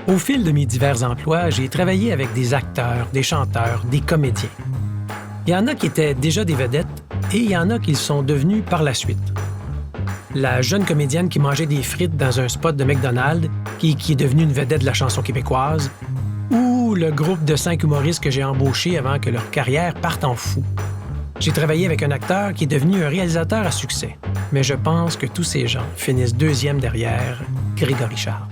Au fil de mes divers emplois, j'ai travaillé avec des acteurs, des chanteurs, des comédiens. Il y en a qui étaient déjà des vedettes et il y en a qui le sont devenus par la suite. La jeune comédienne qui mangeait des frites dans un spot de McDonald's, qui est devenue une vedette de la chanson québécoise, ou le groupe de 5 humoristes que j'ai embauchés avant que leur carrière parte en fou. J'ai travaillé avec un acteur qui est devenu un réalisateur à succès, mais je pense que tous ces gens finissent deuxième derrière Grégory Charles.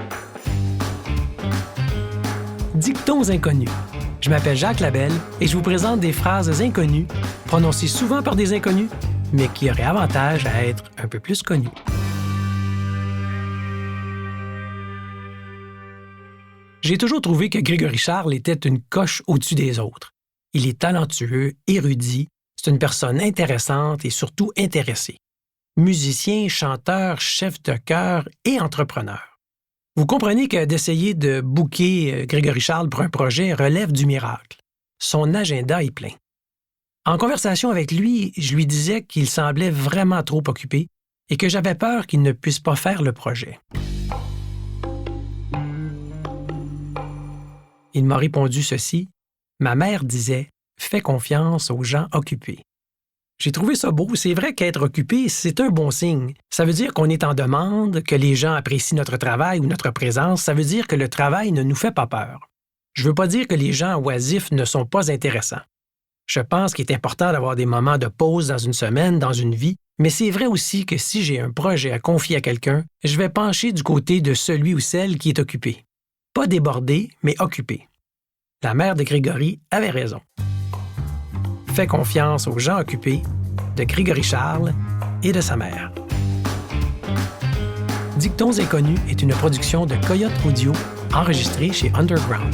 Dictons inconnus. Je m'appelle Jacques Labelle et je vous présente des phrases inconnues, prononcées souvent par des inconnus, mais qui auraient avantage à être un peu plus connues. J'ai toujours trouvé que Grégory Charles était une coche au-dessus des autres. Il est talentueux, érudit, c'est une personne intéressante et surtout intéressée. Musicien, chanteur, chef de chœur et entrepreneur. Vous comprenez que d'essayer de booker Grégory Charles pour un projet relève du miracle. Son agenda est plein. En conversation avec lui, je lui disais qu'il semblait vraiment trop occupé et que j'avais peur qu'il ne puisse pas faire le projet. Il m'a répondu ceci. Ma mère disait « Fais confiance aux gens occupés ». J'ai trouvé ça beau. C'est vrai qu'être occupé, c'est un bon signe. Ça veut dire qu'on est en demande, que les gens apprécient notre travail ou notre présence. Ça veut dire que le travail ne nous fait pas peur. Je ne veux pas dire que les gens oisifs ne sont pas intéressants. Je pense qu'il est important d'avoir des moments de pause dans une semaine, dans une vie, mais c'est vrai aussi que si j'ai un projet à confier à quelqu'un, je vais pencher du côté de celui ou celle qui est occupé. Pas débordé, mais occupé. La mère de Grégory avait raison. Fais confiance aux gens occupés de Grégory Charles et de sa mère. Dictons inconnus est une production de Coyote Audio enregistrée chez Underground.